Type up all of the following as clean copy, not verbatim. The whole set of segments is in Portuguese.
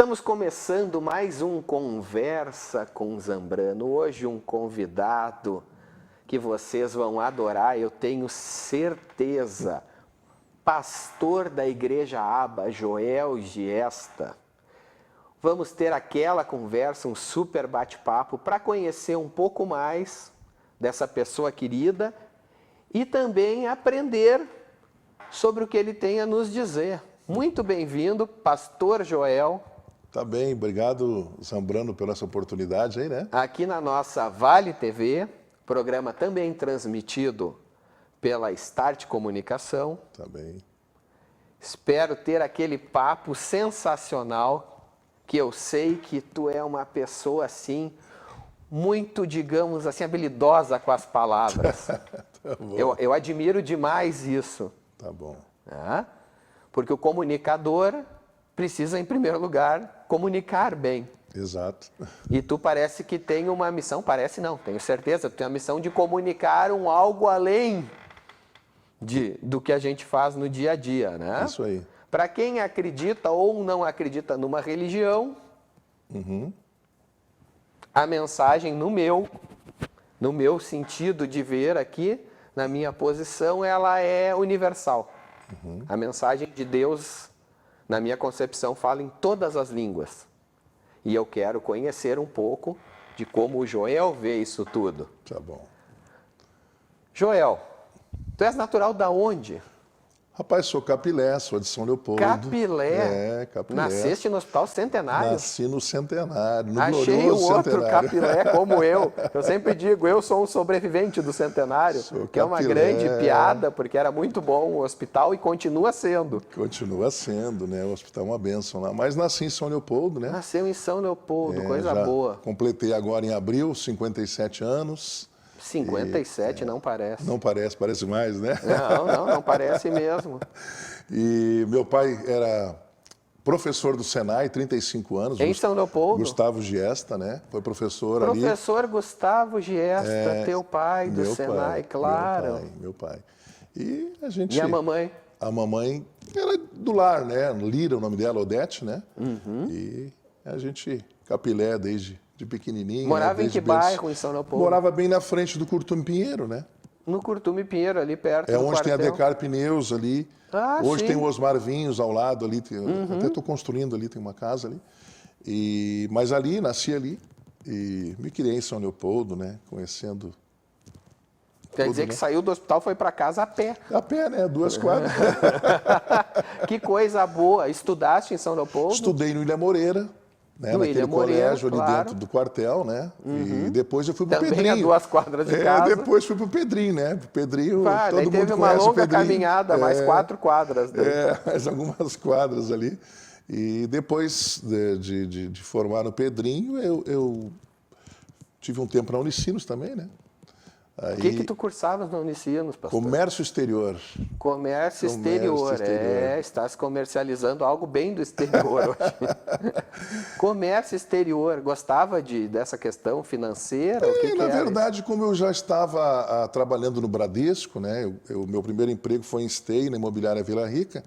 Estamos começando mais um Conversa com Zambrano. Hoje um convidado que vocês vão adorar, eu tenho certeza. Pastor da Igreja Aba, Joel Giesta. Vamos ter aquela conversa, um super bate-papo para conhecer um pouco mais dessa pessoa querida e também aprender sobre o que ele tem a nos dizer. Muito bem-vindo, Pastor Joel. Tá bem, obrigado, Zambrano, pela essa oportunidade aí, né? Aqui na nossa Vale TV, programa também transmitido pela Start Comunicação. Tá bem. Espero ter aquele papo sensacional, que eu sei que tu é uma pessoa assim, muito, digamos assim, habilidosa com as palavras. Tá bom. Eu admiro demais isso. Tá bom. Né? Porque o comunicador precisa, em primeiro lugar, comunicar bem. Exato. E tu parece que tem uma missão, parece não, tenho certeza, tu tem a missão de comunicar um algo além do que a gente faz no dia a dia, né? Isso aí. Para quem acredita ou não acredita numa religião, a mensagem no meu sentido de ver aqui, na minha posição, ela é universal. A mensagem de Deus, na minha concepção, fala em todas as línguas. E eu quero conhecer um pouco de como o Joel vê isso tudo. Tá bom. Joel, tu és natural da onde? Rapaz, sou Capilé, sou de São Leopoldo. Capilé? É, Capilé. Nasceste no Hospital Centenário? Nasci no Centenário, no Achei o glorioso outro Centenário. Capilé como eu. Eu sempre digo, eu sou um sobrevivente do Centenário, Sou que é uma Capilé. grande piada, porque era muito bom o hospital e continua sendo. Continua sendo, né? O hospital é uma bênção lá. Mas nasci em São Leopoldo, né? Nasceu em São Leopoldo, coisa Já boa. completei agora em abril, 57 anos. 57 não parece. Não parece, parece mais, né? Não parece mesmo. E meu pai era professor do Senai, 35 anos. Em São Leopoldo? Gustavo Giesta, né? Foi professor ali. Professor Gustavo Giesta, teu pai do Meu Senai, pai, claro. Meu pai. E a gente... E a mamãe? A mamãe era do lar, né? Lira, o nome dela, Odete, né? E a gente, Capilé, desde de pequenininho. Morava né? em que Desde bairro em São Leopoldo? Morava bem na frente do Curtume Pinheiro, né? No Curtume Pinheiro, ali perto É do onde quartel. tem a Decar Pneus ali. Ah, Hoje sim. tem o Osmar Vinhos ao lado ali. Até estou construindo ali, tem uma casa ali. Mas ali, nasci ali. E me criei em São Leopoldo, né? Conhecendo. Quer tudo, dizer que né? saiu do hospital, foi para casa a pé. A pé, né? 2 quadras. Que coisa boa. Estudaste em São Leopoldo? Estudei no Ilha Moreira, né? No Naquele Ilha Moreira, colégio ali claro. dentro do quartel, né? E depois eu fui pro Também Pedrinho. a 2 quadras de casa. Depois fui pro Pedrinho, né? Pro Pedrinho, Daí todo teve mundo uma conhece o longa Pedrinho. caminhada, mais 4 quadras. Daí. Mais algumas quadras ali. E depois de formar no Pedrinho, eu tive um tempo na Unicinos também, né? O que tu cursavas na Unicinos, pastor? Comércio exterior. Comércio exterior. Estás comercializando algo bem do exterior hoje. Comércio exterior. Gostava dessa questão financeira? O que Na era verdade, como eu já estava trabalhando no Bradesco, né? Meu primeiro emprego foi em esteio, na imobiliária Vila Rica.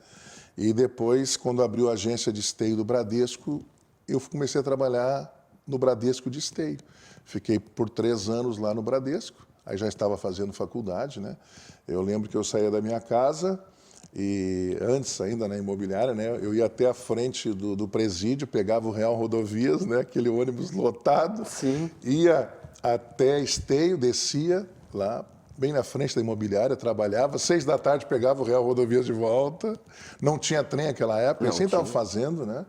E depois, quando abriu a agência de esteio do Bradesco, eu comecei a trabalhar no Bradesco de esteio. Fiquei por 3 anos lá no Bradesco. Aí já estava fazendo faculdade, né? Eu lembro que eu saía da minha casa e antes ainda na imobiliária, né? Eu ia até a frente do presídio, pegava o Real Rodovias, né? Aquele ônibus lotado. Sim. Ia até Esteio, descia lá, bem na frente da imobiliária, trabalhava. 6 da tarde pegava o Real Rodovias de volta. Não tinha trem naquela época, assim estava fazendo, né?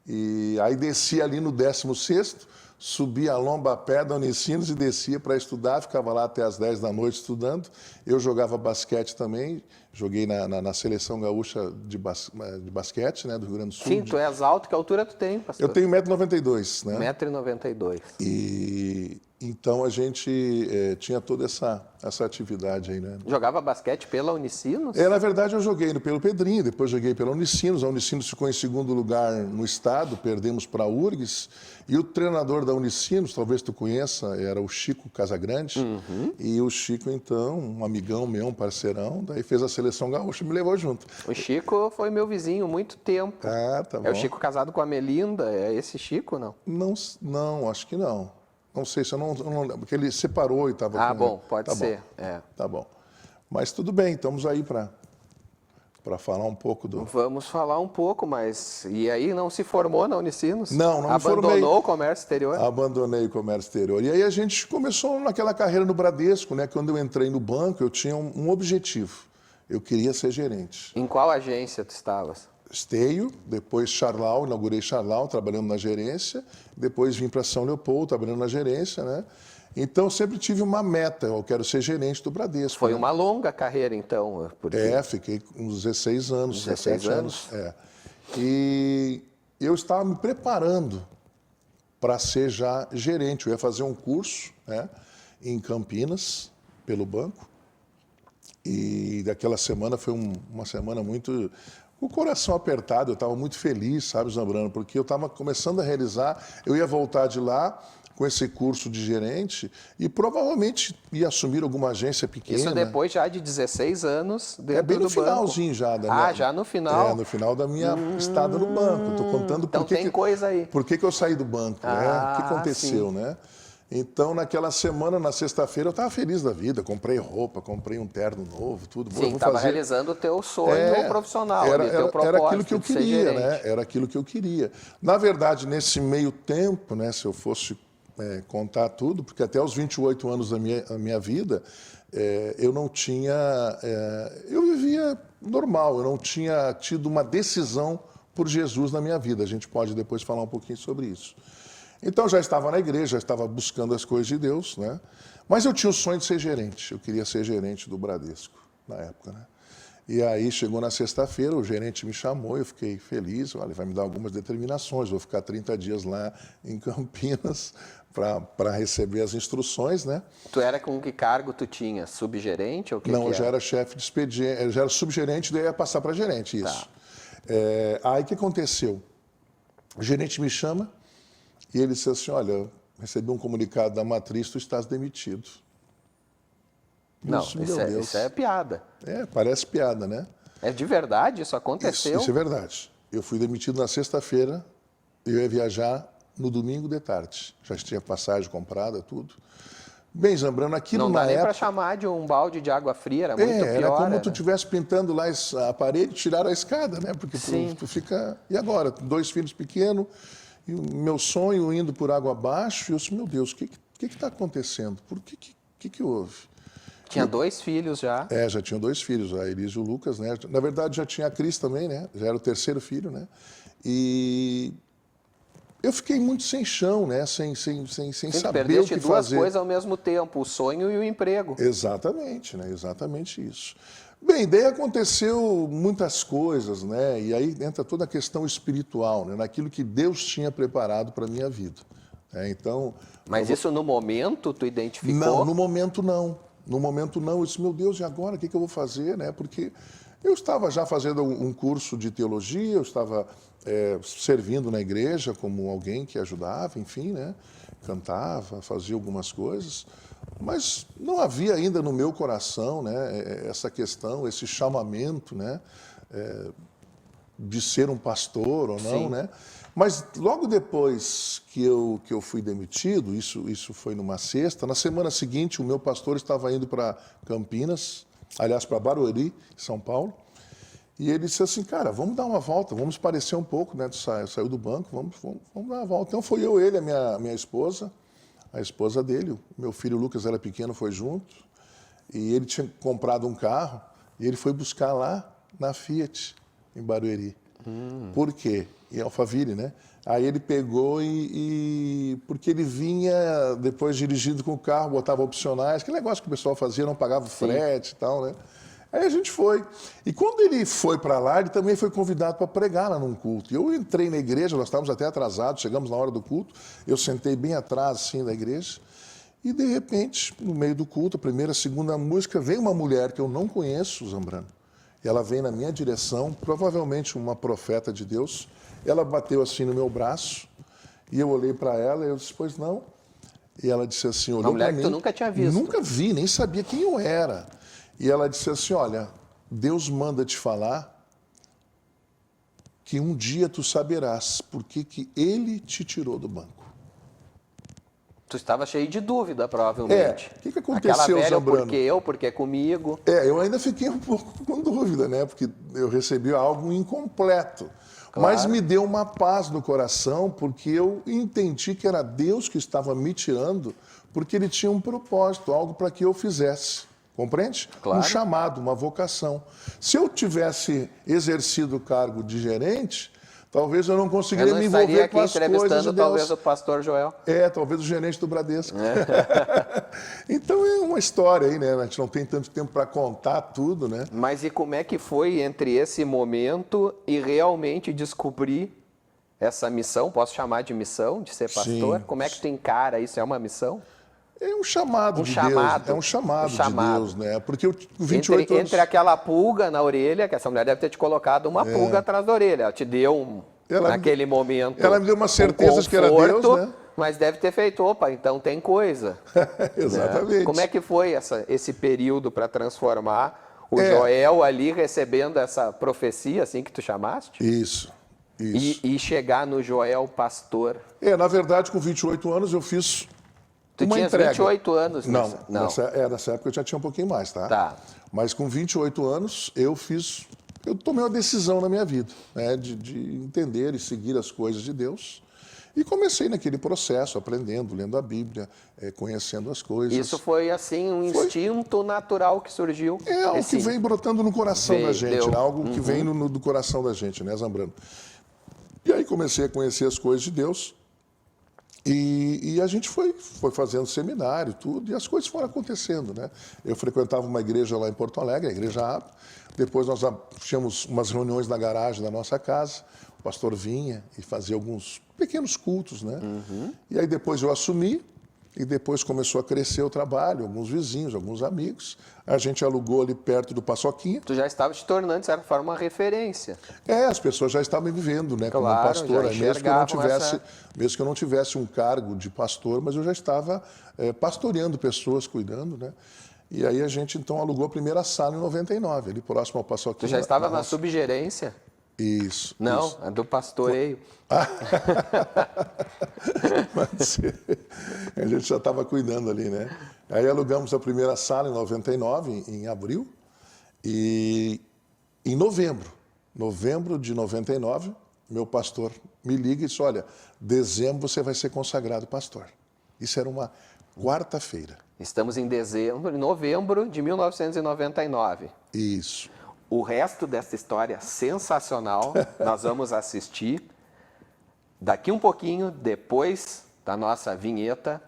E aí descia ali no 16º, subia a lomba a pé da Unicinos e descia para estudar, ficava lá até as 10 da noite estudando. Eu jogava basquete também, joguei na seleção gaúcha de basquete, né, do Rio Grande do Sul. Sim, tu és alto, que altura tu tem, pastor? Eu tenho 1,92 m, né? 1,92 m. Então a gente tinha toda essa atividade aí, né? Jogava basquete pela Unicinos? Na verdade, eu joguei pelo Pedrinho, depois joguei pela Unicinos. A Unicinos ficou em segundo lugar no estado, perdemos para a URGS. E o treinador da Unicinos, talvez tu conheça, era o Chico Casagrande. E o Chico, então, um amigão meu, um parceirão, daí fez a seleção gaúcha e me levou junto. O Chico foi meu vizinho muito tempo. Ah, tá bom. É o Chico casado com a Melinda, é esse Chico, não? Não, acho que não. Não sei se eu não lembro, porque ele separou e estava com... Ah, bom, pode tá ser. Bom. É. Tá bom. Mas tudo bem, estamos aí para falar um pouco do... Vamos falar um pouco, mas... E aí não se formou na Unicinos? Não me formei. Abandonou o comércio exterior? Abandonei o comércio exterior. E aí a gente começou naquela carreira no Bradesco, né? Quando eu entrei no banco, eu tinha um objetivo. Eu queria ser gerente. Em qual agência tu estavas? Esteio, depois Charlau, inaugurei Charlau, trabalhando na gerência. Depois vim para São Leopoldo, trabalhando na gerência, né? Então, sempre tive uma meta, eu quero ser gerente do Bradesco. Foi né? uma longa carreira, então? Porque... Fiquei uns 16 anos, 16 17 anos. E eu estava me preparando para ser já gerente. Eu ia fazer um curso, né, em Campinas, pelo banco. E daquela semana foi uma semana muito... Com o coração apertado, eu estava muito feliz, sabe, Zambrano? Porque eu estava começando a realizar, eu ia voltar de lá com esse curso de gerente e provavelmente ia assumir alguma agência pequena. Isso depois já de 16 anos dentro do banco. Bem no finalzinho já. Já no final? No final da minha estada no banco. Estou contando então tem coisa aí. Por que eu saí do banco, né? O que aconteceu, sim. né? Então, naquela semana, na sexta-feira, eu estava feliz da vida. Comprei roupa, comprei um terno novo, tudo. Sim, estava realizando o teu sonho profissional. Era aquilo que eu queria, né? Era aquilo que eu queria. Na verdade, nesse meio tempo, né, se eu fosse contar tudo, porque até os 28 anos da minha vida, eu não tinha... eu vivia normal, eu não tinha tido uma decisão por Jesus na minha vida. A gente pode depois falar um pouquinho sobre isso. Então, já estava na igreja, já estava buscando as coisas de Deus, né? Mas eu tinha o sonho de ser gerente. Eu queria ser gerente do Bradesco, na época, né? E aí, chegou na sexta-feira, o gerente me chamou, eu fiquei feliz. Olha, ele vai me dar algumas determinações. Vou ficar 30 dias lá em Campinas para receber as instruções, né? Tu era com que cargo tu tinha? Subgerente ou o que? Não, que eu já era chefe de expediente, eu já era subgerente, daí ia passar para gerente, isso. Tá. Aí, o que aconteceu? O gerente me chama, e ele disse assim, olha, recebi um comunicado da matriz, tu estás demitido. Não, isso é piada. Parece piada, né? É de verdade? Isso aconteceu? Isso é verdade. Eu fui demitido na sexta-feira, eu ia viajar no domingo de tarde. Já tinha passagem comprada, tudo. Bem, Zambrano, aquilo na época... Não dá nem para época... chamar de um balde de água fria, era muito pior. Era como tu estivesse pintando lá a parede e tirar a escada, né? Porque tu fica... E agora? 2 filhos pequenos... E o meu sonho indo por água abaixo, e eu disse, meu Deus, o que está acontecendo? Por que houve? Tinha 2 filhos já? Já tinha 2 filhos, a Elise e o Lucas, né? Na verdade, já tinha a Cris também, né? Já era o 3º filho, né? E eu fiquei muito sem chão, né? Sem saber o que fazer. Perdeste 2 coisas ao mesmo tempo, o sonho e o emprego. Exatamente, né? Exatamente isso. Bem, daí aconteceu muitas coisas, né? E aí entra toda a questão espiritual, né? Naquilo que Deus tinha preparado para a minha vida. Então... Mas isso no momento tu identificou? Não, no momento não. No momento não. Eu disse, meu Deus, e agora? O que eu vou fazer, né? Porque eu estava já fazendo um curso de teologia, eu estava servindo na igreja como alguém que ajudava, enfim, né? Cantava, fazia algumas coisas. Mas não havia ainda no meu coração, né, essa questão, esse chamamento, né, de ser um pastor ou não, Sim. né? Mas logo depois que eu fui demitido, isso foi numa sexta, na semana seguinte o meu pastor estava indo para Campinas, aliás, para Barueri, São Paulo, e ele disse assim, cara, vamos dar uma volta, vamos parecer um pouco, né? Tu saiu do banco, vamos dar uma volta. Então foi eu, ele, a minha esposa, a esposa dele, o meu filho Lucas era pequeno, foi junto, e ele tinha comprado um carro, e ele foi buscar lá na Fiat, em Barueri. Por quê? Em Alphaville, né? Aí ele pegou porque ele vinha depois dirigindo com o carro, botava opcionais, aquele negócio que o pessoal fazia, não pagava o frete e tal, né? Aí a gente foi. E quando ele foi para lá, ele também foi convidado para pregar lá num culto. E eu entrei na igreja, nós estávamos até atrasados, chegamos na hora do culto, eu sentei bem atrás, assim, da igreja, E, de repente, no meio do culto, a primeira, a segunda música, vem uma mulher que eu não conheço, Zambrano. E ela vem na minha direção, provavelmente uma profeta de Deus. Ela bateu assim no meu braço, e eu olhei para ela e eu disse, pois não. E ela disse assim, olhou para mim. Uma mulher que tu nunca tinha visto. Nunca vi, nem sabia quem eu era. E ela disse assim, olha, Deus manda te falar que um dia tu saberás por que Ele te tirou do banco. Tu estava cheio de dúvida, provavelmente. O que aconteceu, Aquela velha, Zambrano? por que comigo? Eu ainda fiquei um pouco com dúvida, né? Porque eu recebi algo incompleto. Claro. Mas me deu uma paz no coração, porque eu entendi que era Deus que estava me tirando, porque Ele tinha um propósito, algo para que eu fizesse. Compreende? Claro. Um chamado, uma vocação. Se eu tivesse exercido o cargo de gerente, talvez eu não conseguiria me envolver com as coisas de Deus. Entrevistando talvez o pastor Joel. Talvez o gerente do Bradesco. Então é uma história aí, né? A gente não tem tanto tempo para contar tudo, né? Mas e como é que foi entre esse momento e realmente descobrir essa missão? Posso chamar de missão, de ser pastor? Sim. Como é que tu encara isso? É uma missão? É um chamado de Deus. É um chamado de Deus, né? Porque o 28 anos... Entre aquela pulga na orelha, que essa mulher deve ter te colocado uma pulga atrás da orelha. Ela te deu naquele momento. Ela me deu uma certeza de que era Deus, né? Mas deve ter feito, opa, então tem coisa. Exatamente. Né? Como é que foi esse período para transformar o Joel ali recebendo essa profecia, assim que tu chamaste? Isso. E chegar no Joel pastor? Na verdade, com 28 anos eu fiz... Tu tinha 28 anos? Não. Nessa época eu já tinha um pouquinho mais, tá? Tá. Mas com 28 anos eu tomei uma decisão na minha vida, né, de entender e seguir as coisas de Deus. E comecei naquele processo, aprendendo, lendo a Bíblia, conhecendo as coisas. Isso foi assim, um instinto natural que surgiu? Algo que vem brotando no coração da gente, algo que vem do coração da gente, né, Zambrano? E aí comecei a conhecer as coisas de Deus. E a gente foi fazendo seminário, tudo, e as coisas foram acontecendo, né? Eu frequentava uma igreja lá em Porto Alegre, a Igreja AB. Depois nós tínhamos umas reuniões na garagem da nossa casa. O pastor vinha e fazia alguns pequenos cultos, né? E aí depois eu assumi, e depois começou a crescer o trabalho, alguns vizinhos, alguns amigos. A gente alugou ali perto do Paçoquinha. Tu já estava te tornando, de certa forma, uma referência. As pessoas já estavam me vendo, né, como pastor. Mesmo que eu não tivesse um cargo de pastor, mas eu já estava pastoreando pessoas, cuidando, né? E aí a gente, então, alugou a primeira sala em 99, ali próximo ao Paçoquinha. Tu já estava na subgerência? Isso. Não, isso. é do pastoreio. Mas a gente já estava cuidando ali, né? Aí alugamos a primeira sala em 99, em abril, e em novembro de 99, meu pastor me liga e disse, olha, dezembro você vai ser consagrado pastor. Isso era uma quarta-feira. Estamos em novembro de 1999. Isso. O resto dessa história sensacional nós vamos assistir daqui um pouquinho, depois da nossa vinheta,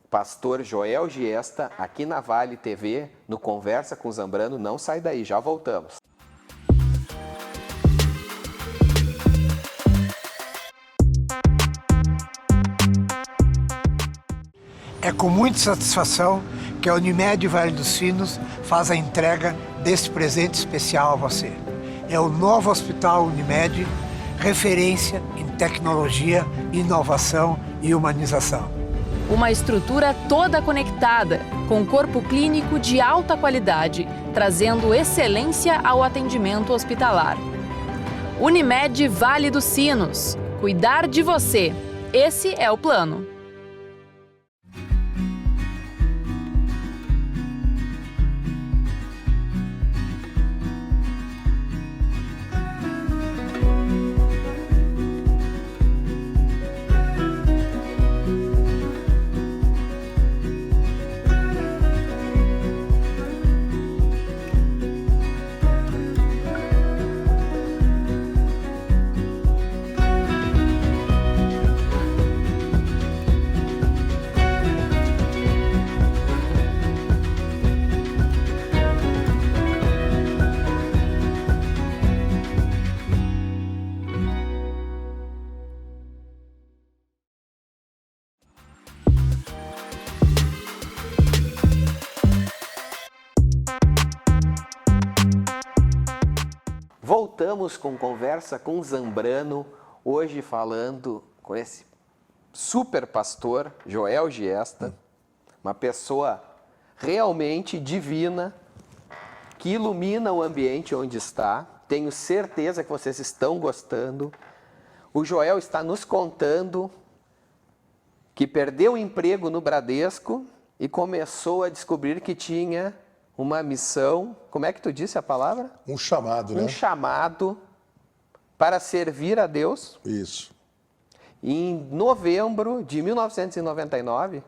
pastor Joel Giesta, aqui na Vale TV, no Conversa com Zambrano. Não sai daí, já voltamos. É com muita satisfação que a Unimed Vale dos Sinos faz a entrega deste presente especial a você. É o novo Hospital Unimed, referência em tecnologia, inovação e humanização. Uma estrutura toda conectada, com corpo clínico de alta qualidade, trazendo excelência ao atendimento hospitalar. Unimed Vale dos Sinos. Cuidar de você. Esse é o plano. voltamos com Conversa com Zambrano, hoje falando com esse super pastor, Joel Giesta, uma pessoa realmente divina, que ilumina o ambiente onde está. Tenho certeza que vocês estão gostando. O Joel está nos contando que perdeu o emprego no Bradesco e começou a descobrir que tinha uma missão, como é que tu disse a palavra? Um chamado, né? Um chamado para servir a Deus. Isso. Em novembro de 1999...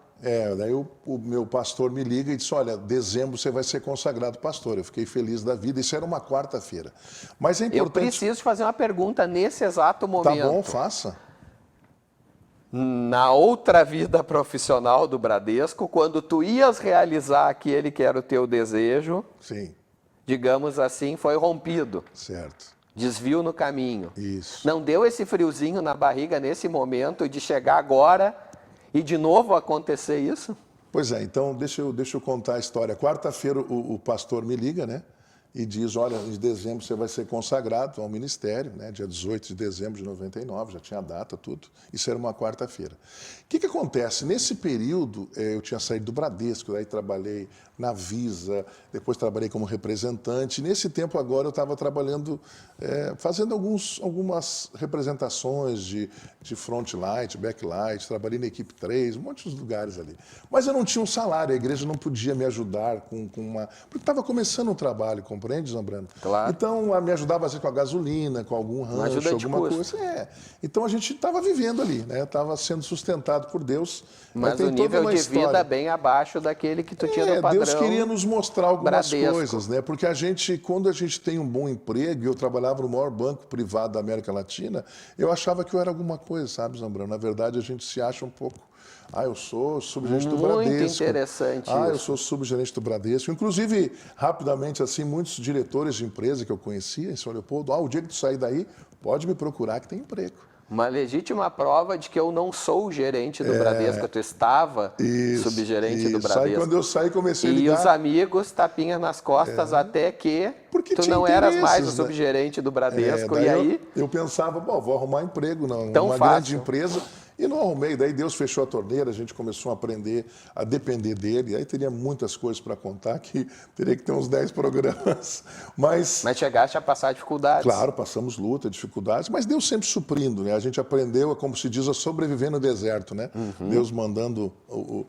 Daí o meu pastor me liga e disse, olha, dezembro você vai ser consagrado pastor. Eu fiquei feliz da vida, isso era uma quarta-feira. Mas é importante... Eu preciso te fazer uma pergunta nesse exato momento. Tá bom, faça. Na outra vida profissional do Bradesco, quando tu ias realizar aquele que era o teu desejo, sim, digamos assim, foi rompido. Certo. Desvio no caminho. Isso. Não deu esse friozinho na barriga nesse momento de chegar agora e de novo acontecer isso? Pois é, então deixa eu contar a história. Quarta-feira o pastor me liga, né? E diz, olha, em dezembro você vai ser consagrado ao ministério, né? Dia 18 de dezembro de 99, já tinha a data, tudo. Isso era uma quarta-feira. O que acontece? Nesse período, eu tinha saído do Bradesco, daí trabalhei na Visa, depois trabalhei como representante. Nesse tempo agora eu estava trabalhando, fazendo algumas representações de frontlight, backlight, trabalhei na equipe 3, um monte de lugares ali. Mas eu não tinha um salário, a igreja não podia me ajudar com uma... Porque estava começando um trabalho, compreende, Zambrano? Claro. Então, me ajudava às vezes com a gasolina, com algum rancho, alguma coisa. Então, a gente estava vivendo ali, né? Estava sendo sustentado por Deus. Mas o nível de vida bem abaixo daquele que tu tinha no padrão. Deus queria nos mostrar algumas Bradesco. coisas, né? Porque quando a gente tem um bom emprego, eu trabalhava no maior banco privado da América Latina, eu achava que eu era alguma coisa, sabe, Zambrano? Na verdade, a gente se acha um pouco... eu sou subgerente do Bradesco. Muito interessante isso. Eu sou subgerente do Bradesco. Inclusive, rapidamente, assim, muitos diretores de empresa que eu conhecia em São Leopoldo, o dia que tu sair daí, pode me procurar que tem emprego. Uma legítima prova de que eu não sou o gerente do Bradesco, tu estava subgerente do Bradesco. Quando eu saí, comecei a ligar. E os amigos, tapinha nas costas, até que porque tu não eras mais o né? subgerente do Bradesco. E aí... Eu pensava, vou arrumar emprego numa fácil. grande empresa. E não arrumei, daí Deus fechou a torneira, a gente começou a aprender a depender dele. Aí teria muitas coisas para contar, que teria que ter uns 10 programas. Mas chegaste a passar dificuldades. Claro, passamos luta, dificuldades, mas Deus sempre suprindo, né? A gente aprendeu, como se diz, a sobreviver no deserto, né? Deus mandando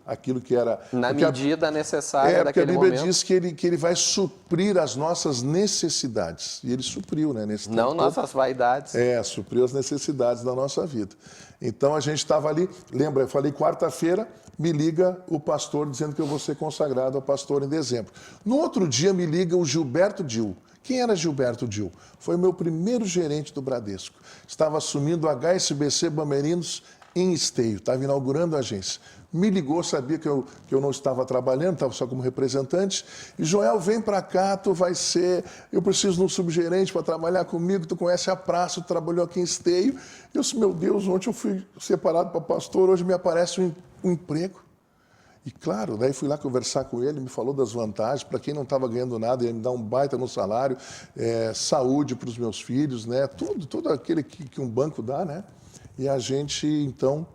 aquilo que era... Na medida necessária daquele momento. Porque a Bíblia diz que ele vai suprir as nossas necessidades. E ele supriu, né? Nesse não nossas vaidades. Supriu as necessidades da nossa vida. Então a gente estava ali, lembra, eu falei quarta-feira, me liga o pastor dizendo que eu vou ser consagrado ao pastor em dezembro. No outro dia me liga o Gilberto Dil. Quem era Gilberto Dil? Foi o meu primeiro gerente do Bradesco. Estava assumindo a HSBC Bamerinos em Esteio, estava inaugurando a agência. Me ligou, sabia que eu não estava trabalhando, estava só como representante. E Joel, vem para cá, tu vai ser... Eu preciso de um subgerente para trabalhar comigo, tu conhece a praça, tu trabalhou aqui em Esteio. Eu disse, meu Deus, ontem eu fui separado para pastor, hoje me aparece um emprego. E claro, daí fui lá conversar com ele, me falou das vantagens, para quem não estava ganhando nada, ele me dá um baita no salário, saúde para os meus filhos, né? Tudo aquele que um banco dá, né? E a gente, então...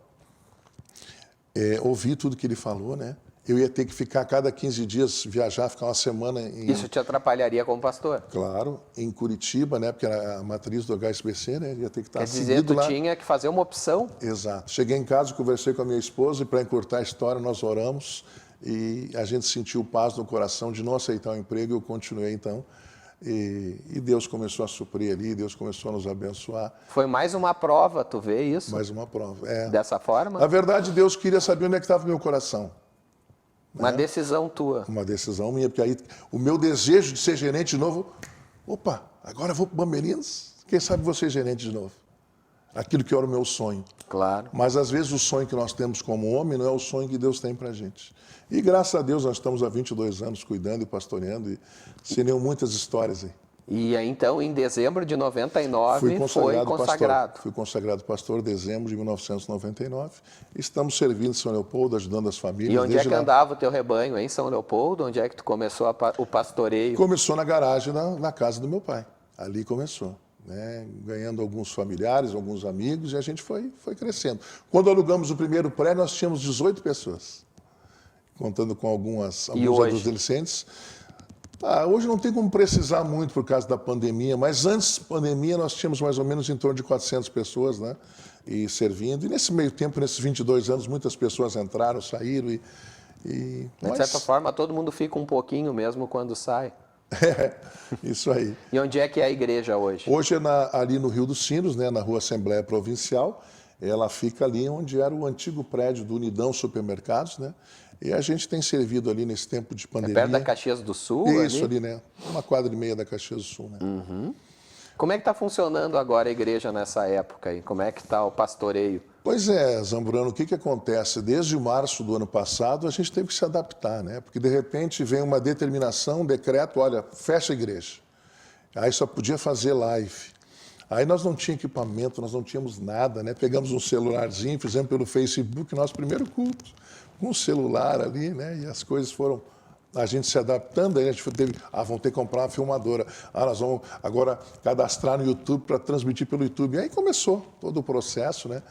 ouvi tudo que ele falou, né? Eu ia ter que ficar a cada 15 dias, viajar, ficar uma semana em... Isso te atrapalharia como pastor? Claro, em Curitiba, né? Porque era a matriz do HSBC, né? Ia ter que estar Quer dizer, tu lá. Tinha que fazer uma opção? Exato. Cheguei em casa, conversei com a minha esposa e para encurtar a história, nós oramos e a gente sentiu paz no coração de não aceitar o emprego e eu continuei, então. E Deus começou a suprir ali, Deus começou a nos abençoar. Foi mais uma prova, tu vê isso? Mais uma prova, Dessa forma? Na verdade, Deus queria saber onde é que estava o meu coração. Uma decisão tua. Uma decisão minha, porque aí o meu desejo de ser gerente de novo, opa, agora eu vou para o Bamerinos, quem sabe vou ser gerente de novo. Aquilo que era o meu sonho. Claro. Mas às vezes o sonho que nós temos como homem não é o sonho que Deus tem para a gente. E graças a Deus nós estamos há 22 anos cuidando e pastoreando e seriam muitas histórias aí. E aí, então, em dezembro de 99, foi consagrado. Pastor. Fui consagrado pastor em dezembro de 1999. Estamos servindo em São Leopoldo, ajudando as famílias. E onde é que andava o teu rebanho? Em São Leopoldo? Onde é que tu começou o pastoreio? Começou na garagem na casa do meu pai. Ali começou. né, ganhando alguns familiares, alguns amigos, e a gente foi crescendo. Quando alugamos o primeiro prédio, nós tínhamos 18 pessoas, contando com alguns adolescentes. Hoje não tem como precisar muito por causa da pandemia, mas antes da pandemia nós tínhamos mais ou menos em torno de 400 pessoas, né, e servindo. E nesse meio tempo, nesses 22 anos, muitas pessoas entraram, saíram. De certa forma, todo mundo fica um pouquinho mesmo quando sai. Isso aí. E onde é que é a igreja hoje? Hoje é ali no Rio dos Sinos, né, na Rua Assembleia Provincial. Ela fica ali onde era o antigo prédio do Unidão Supermercados, né? E a gente tem servido ali nesse tempo de pandemia. É perto da Caxias do Sul? Isso, ali, né? Uma quadra e meia da Caxias do Sul, né? Uhum. Como é que está funcionando agora a igreja nessa época aí? Como é que está o pastoreio? Pois é, Zambrano, o que acontece? Desde março do ano passado, a gente teve que se adaptar, né? Porque, de repente, vem uma determinação, um decreto, olha, fecha a igreja. Aí só podia fazer live. Aí nós não tínhamos equipamento, nós não tínhamos nada, né? Pegamos um celularzinho, fizemos pelo Facebook nosso primeiro culto, com um celular ali, né? E as coisas foram... A gente se adaptando, aí a gente teve, vamos ter que comprar uma filmadora. Nós vamos agora cadastrar no YouTube para transmitir pelo YouTube. E aí começou todo o processo, né?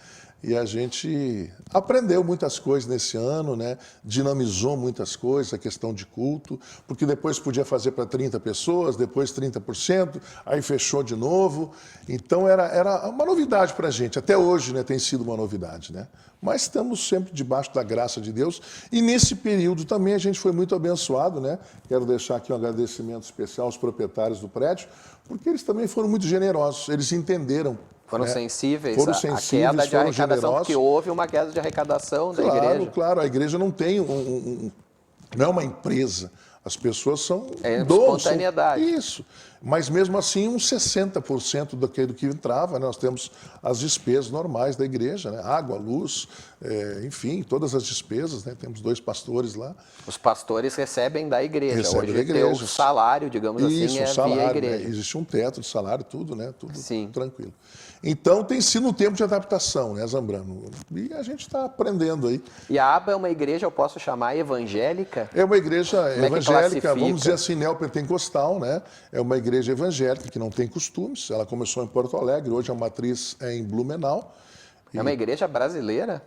E a gente aprendeu muitas coisas nesse ano, né? Dinamizou muitas coisas, a questão de culto, porque depois podia fazer para 30 pessoas, depois 30%, aí fechou de novo. Então era uma novidade para a gente. Até hoje, né, tem sido uma novidade, né? Mas estamos sempre debaixo da graça de Deus. E nesse período também a gente foi muito abençoado, né? Quero deixar aqui um agradecimento especial aos proprietários do prédio, porque eles também foram muito generosos, eles entenderam. Foram sensíveis foram à sensíveis, queda de arrecadação, generosos. porque houve uma queda de arrecadação da igreja. Claro, a igreja não tem não é uma empresa. As pessoas são espontaneidade. Isso. Mas mesmo assim, uns 60% daquilo que entrava, né? Nós temos as despesas normais da igreja, né? Água, luz, enfim, todas as despesas, né? Temos 2 pastores lá. Os pastores recebem da igreja. Recebem Hoje da igreja. O salário, digamos Isso, assim, salário, via igreja. Né? Existe um teto de salário, tudo, né? Tudo Sim. Tranquilo. Então tem sido um tempo de adaptação, né, Zambrano? E a gente está aprendendo aí. E a ABA é uma igreja, eu posso chamar evangélica? É uma igreja evangélica, vamos dizer assim, neopentecostal, né? É uma igreja evangélica que não tem costumes. Ela começou em Porto Alegre, hoje a matriz é em Blumenau. É uma igreja brasileira?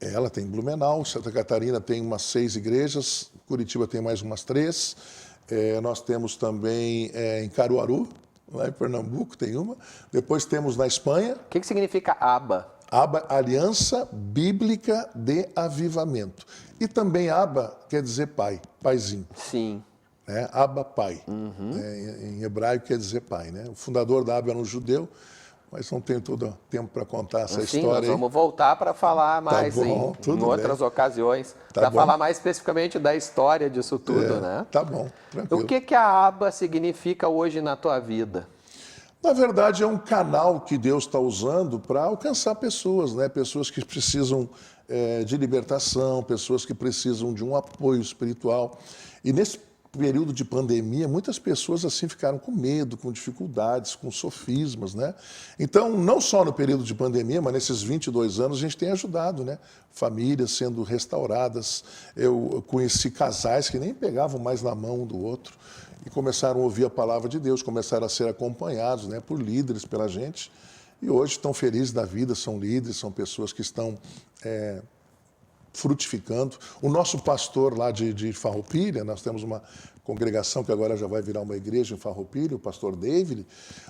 Ela tem Blumenau, Santa Catarina tem umas 6 igrejas, Curitiba tem mais umas 3. Nós temos também em Caruaru, lá em Pernambuco tem uma. Depois temos na Espanha. O que significa ABA? ABA, Aliança Bíblica de Avivamento. E também ABA quer dizer pai, paizinho. Sim. Né? Abba, pai. Em hebraico quer dizer pai. Né? O fundador da ABA era um judeu, mas não tenho todo tempo para contar essa história. Nós vamos voltar para falar mais em outras ocasiões, para falar mais especificamente da história disso tudo, né? Tá bom, tranquilo. O que a ABA significa hoje na tua vida? Na verdade, é um canal que Deus está usando para alcançar pessoas, né? Pessoas que precisam de libertação, pessoas que precisam de um apoio espiritual. E nesse período de pandemia, muitas pessoas assim ficaram com medo, com dificuldades, com sofismas, né? Então, não só no período de pandemia, mas nesses 22 anos a gente tem ajudado, né? Famílias sendo restauradas. Eu conheci casais que nem pegavam mais na mão um do outro e começaram a ouvir a palavra de Deus, começaram a ser acompanhados, né, por líderes, pela gente. E hoje estão felizes da vida, são líderes, são pessoas que estão frutificando. O nosso pastor lá de Farroupilha, nós temos uma congregação que agora já vai virar uma igreja em Farroupilha, o pastor David.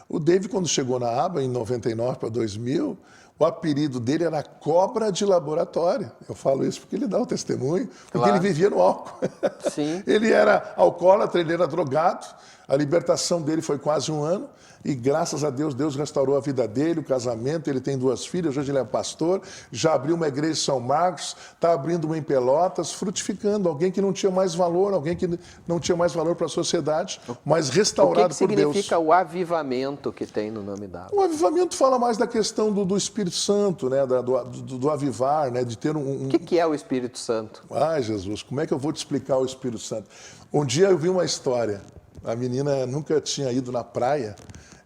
O David, quando chegou na ABA, em 99 para 2000, o apelido dele era cobra de laboratório. Eu falo isso porque ele dá o testemunho, porque ele vivia no álcool. Sim. Ele era alcoólatra, ele era drogado, a libertação dele foi quase 1 ano, e graças a Deus, Deus restaurou a vida dele, o casamento, ele tem 2 filhas, hoje ele é pastor, já abriu uma igreja em São Marcos, está abrindo uma em Pelotas, frutificando, alguém que não tinha mais valor, alguém que não tinha mais valor para a sociedade, mas restaurado por Deus. O que significa o avivamento que tem no nome da ABA? O avivamento fala mais da questão do Espírito Santo, né? do avivar, né? De ter um... O que é o Espírito Santo? Ai, Jesus, como é que eu vou te explicar o Espírito Santo? Um dia eu vi uma história, a menina nunca tinha ido na praia,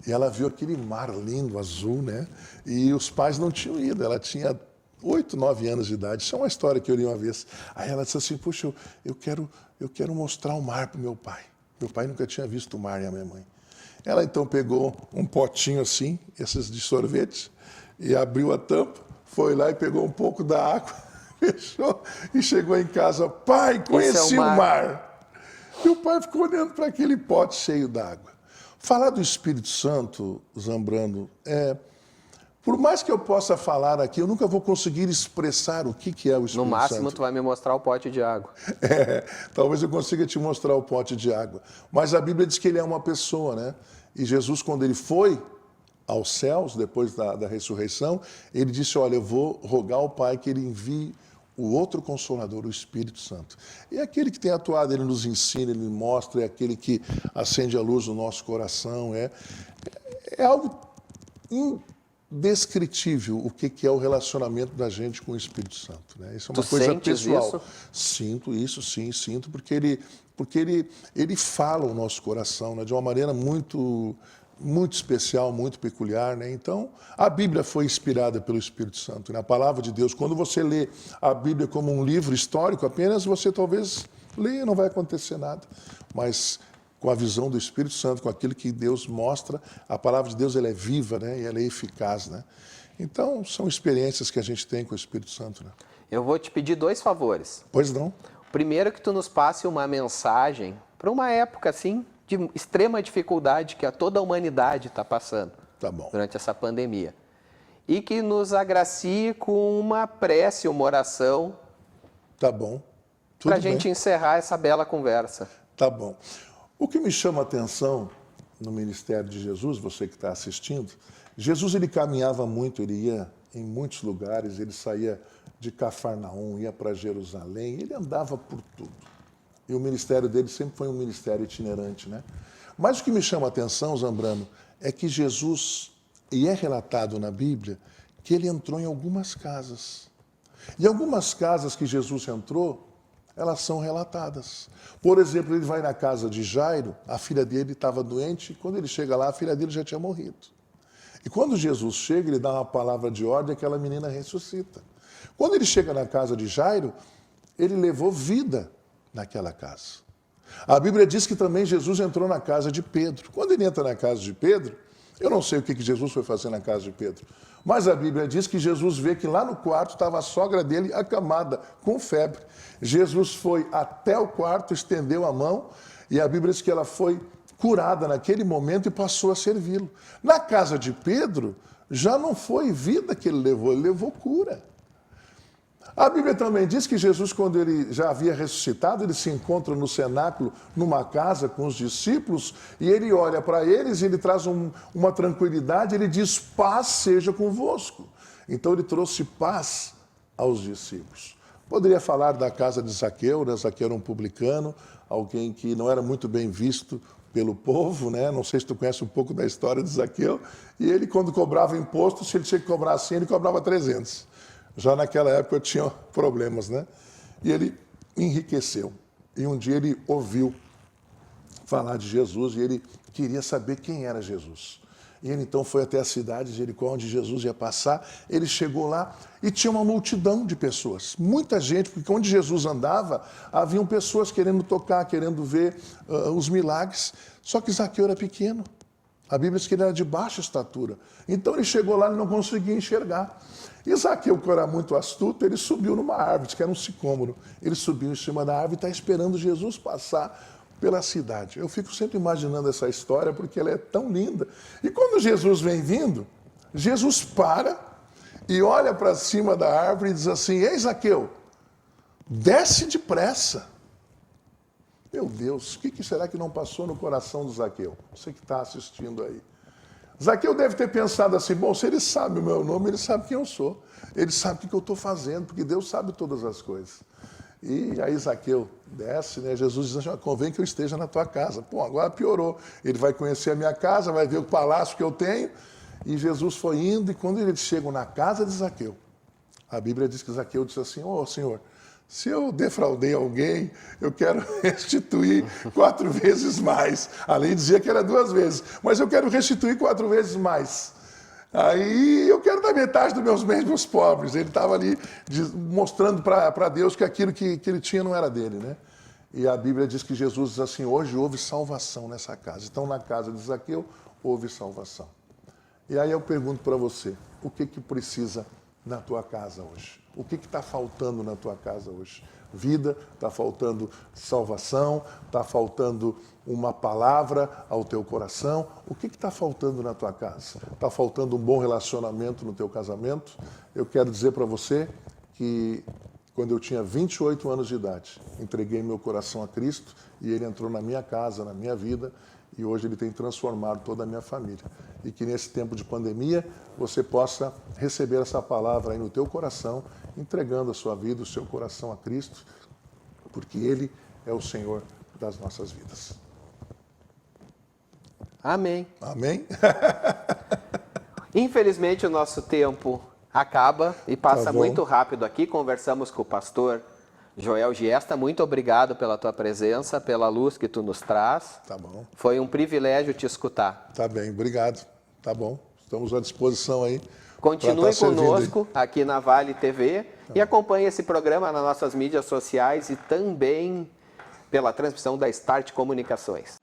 e ela viu aquele mar lindo, azul, né? E os pais não tinham ido, ela tinha 8, 9 anos de idade. Isso é uma história que eu li uma vez. Aí ela disse assim, puxa, eu quero mostrar o mar para o meu pai. Meu pai nunca tinha visto o mar e a minha mãe. Ela então pegou um potinho assim, esses de sorvete, e abriu a tampa, foi lá e pegou um pouco da água, fechou e chegou em casa. Pai, conheci o mar. E o pai ficou olhando para aquele pote cheio d'água. Falar do Espírito Santo, Zambrano, por mais que eu possa falar aqui, eu nunca vou conseguir expressar o que é o Espírito Santo. No máximo, tu vai me mostrar o pote de água. Talvez eu consiga te mostrar o pote de água. Mas a Bíblia diz que ele é uma pessoa, né? E Jesus, quando ele foi aos céus, depois da ressurreição, ele disse, olha, eu vou rogar ao Pai que ele envie o outro Consolador, o Espírito Santo. E aquele que tem atuado, ele nos ensina, ele mostra, é aquele que acende a luz no nosso coração. É algo indescritível o que é o relacionamento da gente com o Espírito Santo. Né? Isso é uma coisa pessoal. Isso? Sinto isso, sim, sinto, porque ele fala o nosso coração, né, de uma maneira muito especial, muito peculiar, né? Então, a Bíblia foi inspirada pelo Espírito Santo, né? A palavra de Deus. Quando você lê a Bíblia como um livro histórico, apenas você talvez leia, não vai acontecer nada. Mas com a visão do Espírito Santo, com aquilo que Deus mostra, a palavra de Deus ela é viva, né? E ela é eficaz, né? Então, são experiências que a gente tem com o Espírito Santo, né? Eu vou te pedir 2 favores. Pois não? Primeiro, que tu nos passe uma mensagem para uma época assim de extrema dificuldade que toda a humanidade está passando durante essa pandemia. E que nos agracie com uma prece, uma oração. Tá bom. Para a gente encerrar essa bela conversa. Tá bom. O que me chama a atenção no ministério de Jesus, você que está assistindo, Jesus ele caminhava muito, ele ia em muitos lugares, ele saía de Cafarnaum, ia para Jerusalém, ele andava por tudo. E o ministério dele sempre foi um ministério itinerante, né? Mas o que me chama a atenção, Zambrano, é que Jesus, e é relatado na Bíblia, que ele entrou em algumas casas. E algumas casas que Jesus entrou, elas são relatadas. Por exemplo, ele vai na casa de Jairo, a filha dele estava doente, e quando ele chega lá, a filha dele já tinha morrido. E quando Jesus chega, ele dá uma palavra de ordem, aquela menina ressuscita. Quando ele chega na casa de Jairo, ele levou vida naquela casa. A Bíblia diz que também Jesus entrou na casa de Pedro. Quando ele entra na casa de Pedro, eu não sei o que Jesus foi fazer na casa de Pedro, mas a Bíblia diz que Jesus vê que lá no quarto estava a sogra dele acamada, com febre. Jesus foi até o quarto, estendeu a mão, e a Bíblia diz que ela foi curada naquele momento e passou a servi-lo. Na casa de Pedro, já não foi vida que ele levou cura. A Bíblia também diz que Jesus, quando ele já havia ressuscitado, ele se encontra no cenáculo, numa casa com os discípulos, e ele olha para eles, ele traz uma tranquilidade, ele diz, paz seja convosco. Então ele trouxe paz aos discípulos. Poderia falar da casa de Zaqueu, né? Zaqueu era um publicano, alguém que não era muito bem visto pelo povo, né? Não sei se tu conhece um pouco da história de Zaqueu, e ele quando cobrava imposto, se ele tinha que cobrar 100, ele cobrava 300. Já naquela época eu tinha problemas, né? E ele enriqueceu. E um dia ele ouviu falar de Jesus e ele queria saber quem era Jesus. E ele então foi até a cidade de Jericó, onde Jesus ia passar. Ele chegou lá e tinha uma multidão de pessoas. Muita gente, porque onde Jesus andava, haviam pessoas querendo tocar, querendo ver os milagres. Só que Zaqueu era pequeno. A Bíblia diz que ele era de baixa estatura. Então ele chegou lá e não conseguia enxergar. E Zaqueu, que era muito astuto, ele subiu numa árvore, que era um sicômoro. Ele subiu em cima da árvore e está esperando Jesus passar pela cidade. Eu fico sempre imaginando essa história porque ela é tão linda. E quando Jesus vem vindo, Jesus para e olha para cima da árvore e diz assim, ei Zaqueu, desce depressa. Meu Deus, o que será que não passou no coração do Zaqueu? Você que está assistindo aí. Zaqueu deve ter pensado assim, bom, se ele sabe o meu nome, ele sabe quem eu sou. Ele sabe o que eu estou fazendo, porque Deus sabe todas as coisas. E aí Zaqueu desce, né? Jesus diz assim, convém que eu esteja na tua casa. Pô, agora piorou. Ele vai conhecer a minha casa, vai ver o palácio que eu tenho. E Jesus foi indo, e quando eles chegam na casa de Zaqueu, a Bíblia diz que Zaqueu disse assim, Senhor, se eu defraudei alguém, eu quero restituir 4 vezes mais. Além dizia que era 2 vezes, mas eu quero restituir 4 vezes mais. Aí eu quero dar metade dos meus bens para os pobres. Ele estava ali mostrando para Deus que aquilo que ele tinha não era dele, né? E a Bíblia diz que Jesus diz assim, hoje houve salvação nessa casa. Então, na casa de Zaqueu, houve salvação. E aí eu pergunto para você, o que precisa na tua casa hoje? O que está faltando na tua casa hoje? Vida, está faltando salvação, está faltando uma palavra ao teu coração. O que está faltando na tua casa? Está faltando um bom relacionamento no teu casamento? Eu quero dizer para você que quando eu tinha 28 anos de idade, entreguei meu coração a Cristo e Ele entrou na minha casa, na minha vida, e hoje Ele tem transformado toda a minha família. E que nesse tempo de pandemia você possa receber essa palavra aí no teu coração, entregando a sua vida, o seu coração a Cristo, porque Ele é o Senhor das nossas vidas. Amém. Amém? Infelizmente o nosso tempo acaba e passa muito rápido aqui. Conversamos com o pastor Joel Giesta. Muito obrigado pela tua presença, pela luz que tu nos traz. Tá bom. Foi um privilégio te escutar. Tá bem, obrigado. Tá bom. Estamos à disposição aí. Continue conosco aqui na Vale TV e acompanhe esse programa nas nossas mídias sociais e também pela transmissão da Start Comunicações.